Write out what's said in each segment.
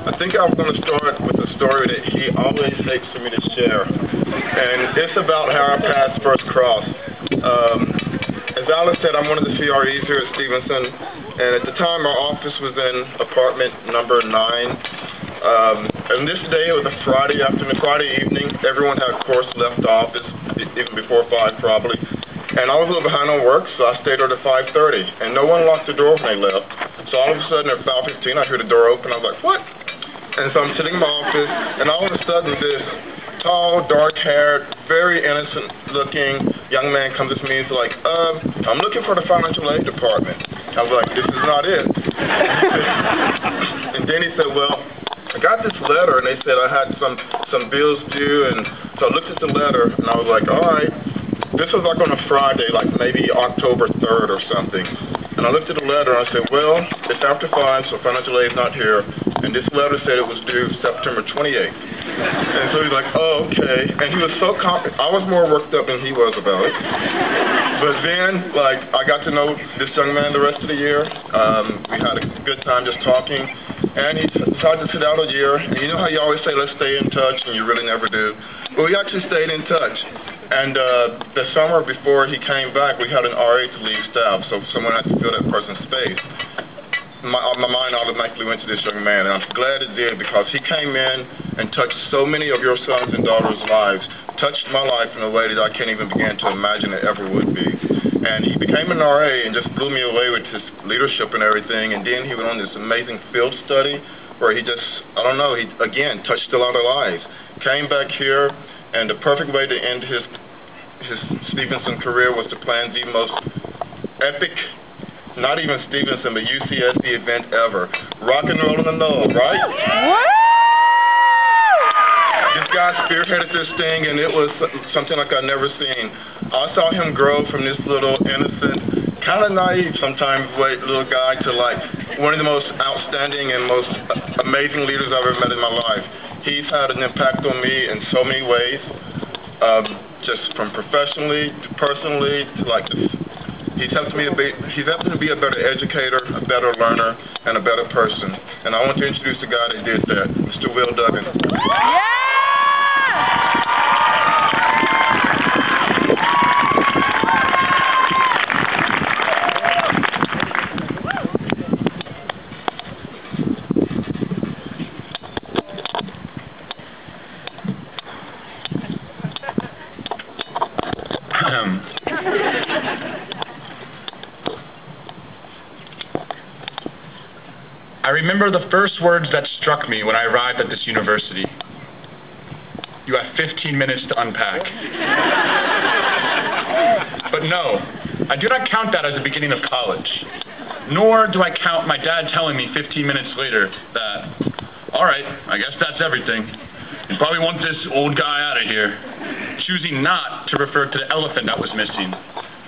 I think I'm going to start with a story that he always hates for me to share. And it's about how I passed first cross. As Alice said, I'm one of the CREs here at Stevenson. And at the time, our office was in apartment number 9. And this day, it was a Friday afternoon, Friday evening. Everyone had, of course, left the office, even before 5 probably. And I was a little behind on work, so I stayed there to 5:30. And no one locked the door when they left. So all of a sudden, at 5:15, I hear the door open. I was like, what? And so I'm sitting in my office, and all of a sudden, this tall, dark-haired, very innocent-looking young man comes to me and is like, I'm looking for the financial aid department. I was like, this is not it. And then he said, well, I got this letter, and they said I had some bills due, and so I looked at the letter, and I was like, all right. This was like on a Friday, like maybe October 3rd or something. And I looked at the letter, and I said, well, it's after 5, so financial aid's not here. And this letter said it was due September 28th. And so he's like, oh, okay. And he was so confident. I was more worked up than he was about it. But then, like, I got to know this young man the rest of the year. We had a good time just talking. And he decided to sit out a year. And you know how you always say, let's stay in touch, and you really never do? Well, we actually stayed in touch. And the summer before he came back, we had an RA to leave staff, so someone had to fill that person's space. My mind automatically went to this young man, and I'm glad it did, because he came in and touched so many of your sons and daughters' lives, touched my life in a way that I can't even begin to imagine it ever would be. And he became an RA and just blew me away with his leadership and everything, and then he went on this amazing field study where he just, I don't know, he, again, touched a lot of lives. Came back here, and the perfect way to end his Stevenson career was to plan the most epic, not even Stevenson, but UCSD event ever. Rock and roll in the knoll, right? This guy spearheaded this thing, and it was something like I'd never seen. I saw him grow from this little innocent, kind of naive sometimes little guy to like one of the most outstanding and most amazing leaders I've ever met in my life. He's had an impact on me in so many ways, just from professionally to personally to like this. He's helped me to be a better educator, a better learner, and a better person. And I want to introduce the guy that did that, Mr. Duggan. Yeah! I remember the first words that struck me when I arrived at this university. You have 15 minutes to unpack. But no, I do not count that as the beginning of college. Nor do I count my dad telling me 15 minutes later that, all right, I guess that's everything. You probably want this old guy out of here. Choosing not to refer to the elephant that was missing.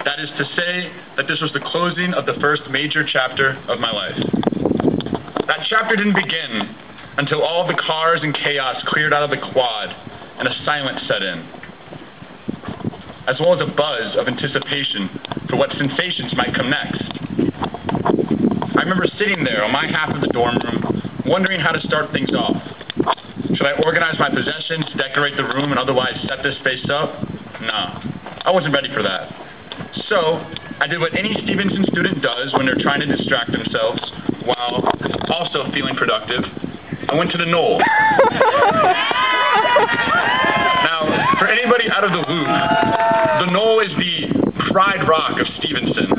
That is to say that this was the closing of the first major chapter of my life. That chapter didn't begin until all of the cars and chaos cleared out of the quad and a silence set in, as well as a buzz of anticipation for what sensations might come next. I remember sitting there on my half of the dorm room, wondering how to start things off. Should I organize my possessions, decorate the room, and otherwise set this space up? Nah, I wasn't ready for that. So, I did what any Stevenson student does when they're trying to distract themselves while also feeling productive. I went to the knoll. Now, for anybody out of the loop, the knoll is the pride rock of Stevenson.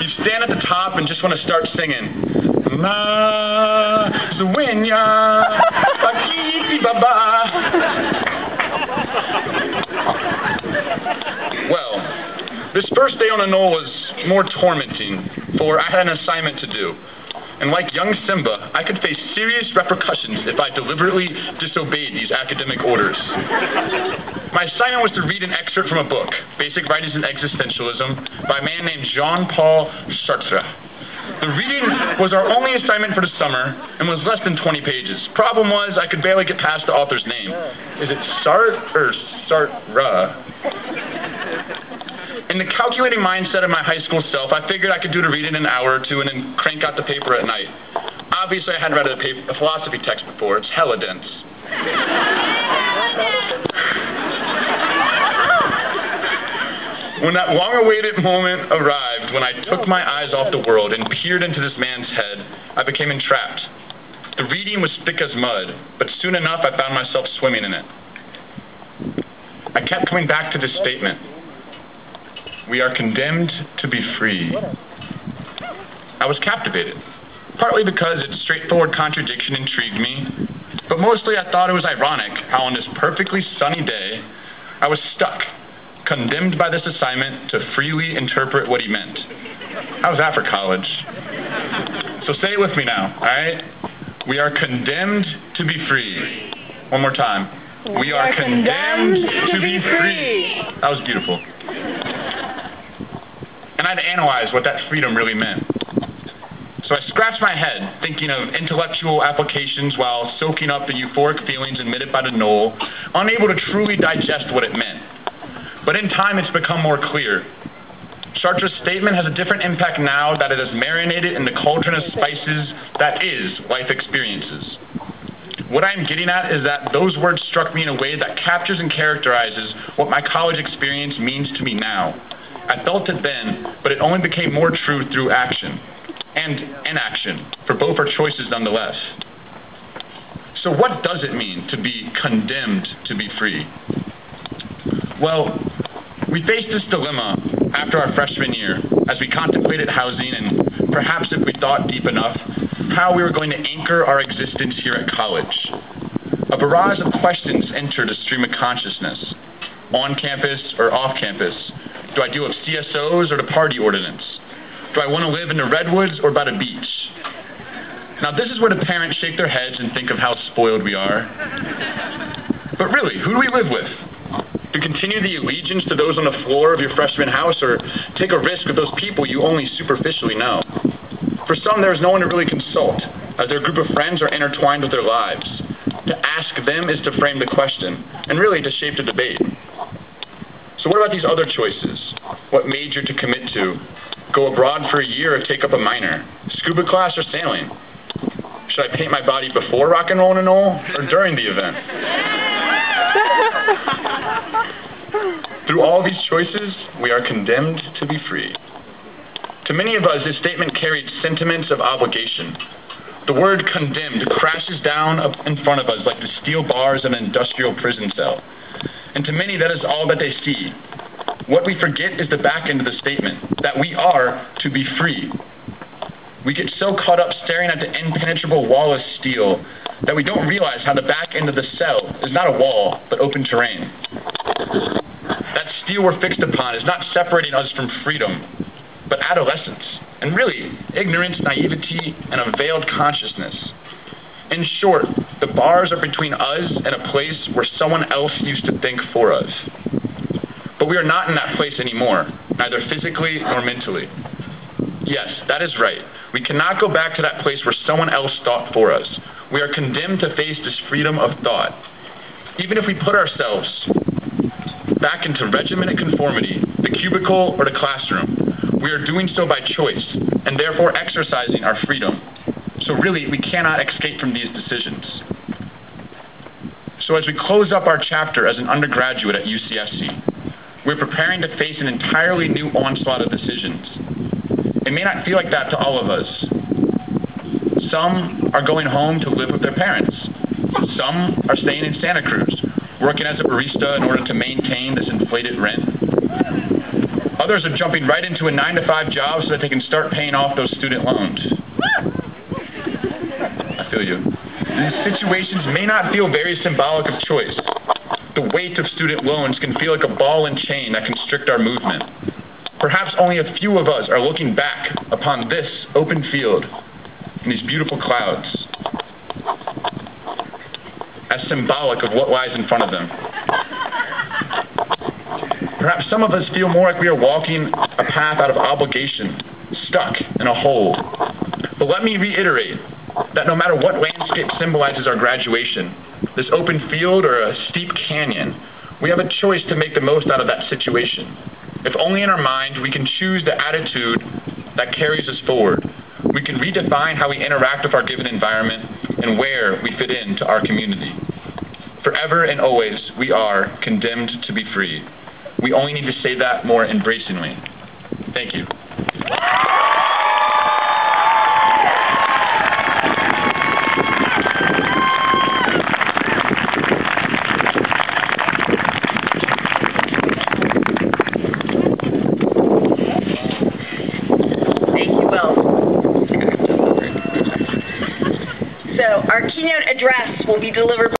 You stand at the top and just want to start singing. Ma, Zuenya, Bakiti Baba. Well, this first day on the knoll was more tormenting, for I had an assignment to do. And like young Simba, I could face serious repercussions if I deliberately disobeyed these academic orders. My assignment was to read an excerpt from a book, Basic Writings in Existentialism, by a man named Jean-Paul Sartre. The reading was our only assignment for the summer and was less than 20 pages. Problem was, I could barely get past the author's name. Is it Sartre or Sartre? In the calculating mindset of my high school self, I figured I could do the read in an hour or two and then crank out the paper at night. Obviously, I hadn't read a philosophy text before. It's hella dense. When that long-awaited moment arrived, when I took my eyes off the world and peered into this man's head, I became entrapped. The reading was thick as mud, but soon enough I found myself swimming in it. I kept coming back to this statement. We are condemned to be free. I was captivated, partly because its straightforward contradiction intrigued me, but mostly I thought it was ironic how on this perfectly sunny day, I was stuck, condemned by this assignment to freely interpret what he meant. How's that for college? So say it with me now, all right? We are condemned to be free. One more time. We are condemned to be free. That was beautiful. And I'd analyze what that freedom really meant. So I scratched my head, thinking of intellectual applications while soaking up the euphoric feelings emitted by the knoll, unable to truly digest what it meant. But in time, it's become more clear. Sartre's statement has a different impact now that it has marinated in the cauldron of spices that is life experiences. What I'm getting at is that those words struck me in a way that captures and characterizes what my college experience means to me now. I felt it then, but it only became more true through action and inaction, for both are choices nonetheless. So what does it mean to be condemned to be free? Well, we faced this dilemma after our freshman year as we contemplated housing and perhaps if we thought deep enough, how we were going to anchor our existence here at college. A barrage of questions entered a stream of consciousness. On campus or off campus? Do I deal with CSOs or the party ordinance? Do I want to live in the redwoods or by the beach? Now this is where the parents shake their heads and think of how spoiled we are. But really, who do we live with? To continue the allegiance to those on the floor of your freshman house or take a risk with those people you only superficially know? For some, there is no one to really consult, as their group of friends are intertwined with their lives. To ask them is to frame the question, and really to shape the debate. So what about these other choices? What major to commit to? Go abroad for a year or take up a minor? Scuba class or sailing? Should I paint my body before rock and roll in a knoll or during the event? Through all these choices, we are condemned to be free. To many of us, this statement carried sentiments of obligation. The word condemned crashes down up in front of us like the steel bars of an industrial prison cell. And to many, that is all that they see. What we forget is the back end of the statement, that we are to be free. We get so caught up staring at the impenetrable wall of steel that we don't realize how the back end of the cell is not a wall, but open terrain. That steel we're fixed upon is not separating us from freedom, but adolescence, and really, ignorance, naivety, and a veiled consciousness. In short, the bars are between us and a place where someone else used to think for us. But we are not in that place anymore, neither physically nor mentally. Yes, that is right. We cannot go back to that place where someone else thought for us. We are condemned to face this freedom of thought. Even if we put ourselves back into regimented conformity, the cubicle or the classroom, we are doing so by choice, and therefore exercising our freedom. So really, we cannot escape from these decisions. So as we close up our chapter as an undergraduate at UCSC, we're preparing to face an entirely new onslaught of decisions. It may not feel like that to all of us. Some are going home to live with their parents. Some are staying in Santa Cruz, working as a barista in order to maintain this inflated rent. Others are jumping right into a 9-to-5 job so that they can start paying off those student loans. I feel you. These situations may not feel very symbolic of choice. The weight of student loans can feel like a ball and chain that constrict our movement. Perhaps only a few of us are looking back upon this open field and these beautiful clouds as symbolic of what lies in front of them. Perhaps some of us feel more like we are walking a path out of obligation, stuck in a hole. But let me reiterate that no matter what landscape symbolizes our graduation, this open field or a steep canyon, we have a choice to make the most out of that situation. If only in our mind we can choose the attitude that carries us forward, we can redefine how we interact with our given environment and where we fit into our community. Forever and always, we are condemned to be free. We only need to say that more embracingly. Thank you. So our keynote address will be delivered